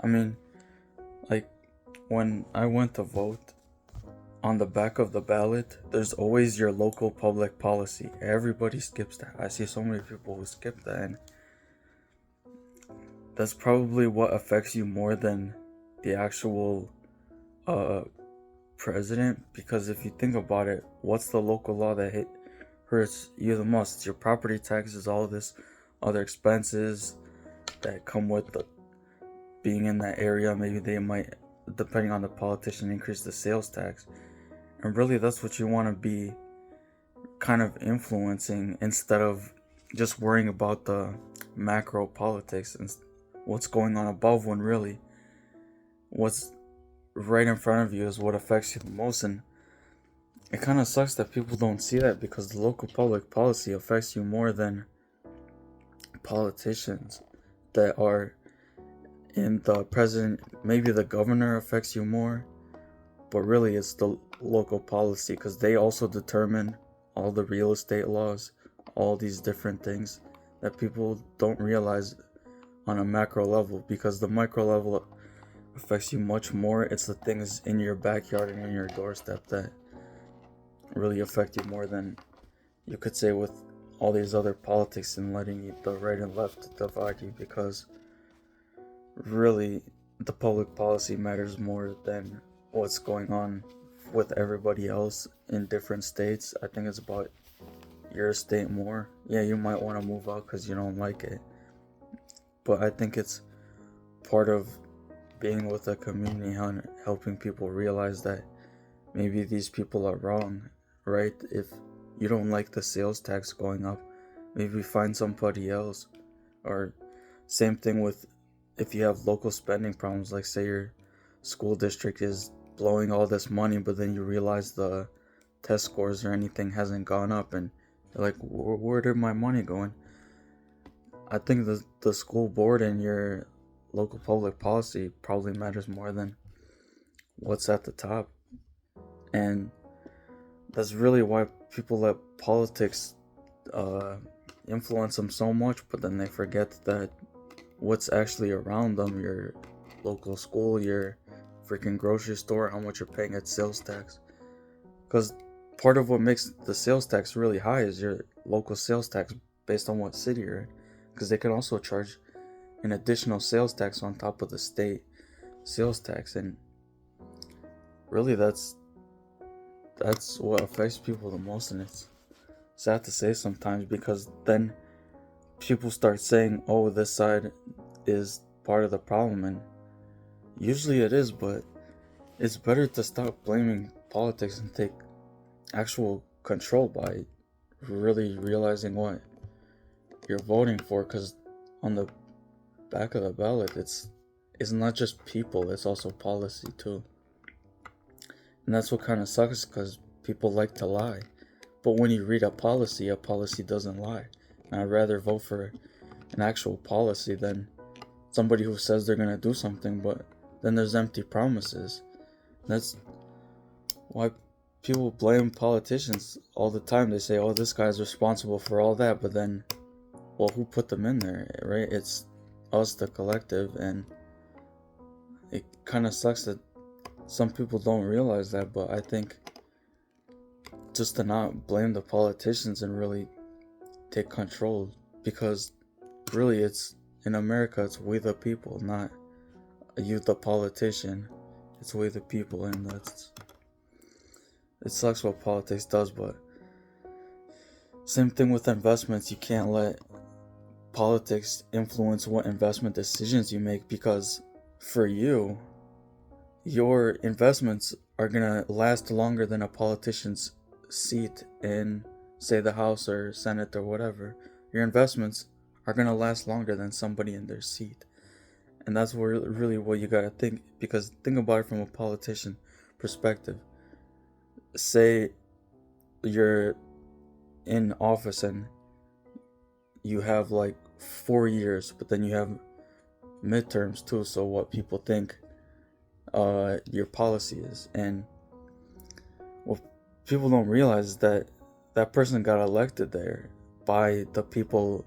I mean, like, when I went to vote, on the back of the ballot, there's always your local public policy. Everybody skips that. I see so many people who skip that, and that's probably what affects you more than the actual uh president. Because if you think about it, what's the local law that hurts you the most? It's your property taxes, all this other expenses that come with being in that area. Maybe they might, depending on the politician, increase the sales tax. And really, that's what you want to be kind of influencing, instead of just worrying about the macro politics and what's going on above, when really what's right in front of you is what affects you the most. And it kind of sucks that people don't see that, because the local public policy affects you more than politicians that are in the president. Maybe the governor affects you more, but really it's the local policy, because they also determine all the real estate laws, all these different things that people don't realize on a macro level, because the micro level affects you much more. It's the things in your backyard and in your doorstep that really affect you more than you could say with all these other politics and letting the right and left divide you, because really the public policy matters more than what's going on with everybody else in different states. I think it's about your state more. Yeah, you might want to move out because you don't like it, but I think it's part of being with a community and helping people realize that maybe these people are wrong, right? If you don't like the sales tax going up, maybe find somebody else. Or same thing with if you have local spending problems, like say your school district is blowing all this money, but then you realize the test scores or anything hasn't gone up, and you're like, where did my money going? I think the school board and your local public policy probably matters more than what's at the top. And that's really why people let politics influence them so much, but then they forget that what's actually around them, your local school, your freaking grocery store, how much you're paying at sales tax. Because part of what makes the sales tax really high is your local sales tax based on what city you're in, because they can also charge an additional sales tax on top of the state sales tax. And really that's what affects people the most. And it's sad to say sometimes, because then people start saying, oh, this side is part of the problem, and usually it is, but it's better to stop blaming politics and take actual control by really realizing what you're voting for. Because on the back of the ballot, it's not just people, it's also policy too. And that's what kind of sucks, because people like to lie. But when you read a policy doesn't lie. And I'd rather vote for an actual policy than somebody who says they're gonna do something, but then there's empty promises. That's why people blame politicians all the time. They say, oh, this guy's responsible for all that, but then, well, who put them in there, right? It's us, the collective. And it kind of sucks that some people don't realize that, but I think just to not blame the politicians and really take control, because really it's in America, it's we the people, not you the politician. It's we the people. And it sucks what politics does. But same thing with investments. You can't let politics influence what investment decisions you make, because for you, your investments are gonna last longer than a politician's seat in, say, the House or Senate or whatever. Your investments are gonna last longer than somebody in their seat. And that's really what you gotta think. Because think about it from a politician perspective. Say you're in office and you have like 4 years, but then you have midterms too, so what people think your policy is. And what people don't realize is that that person got elected there by the people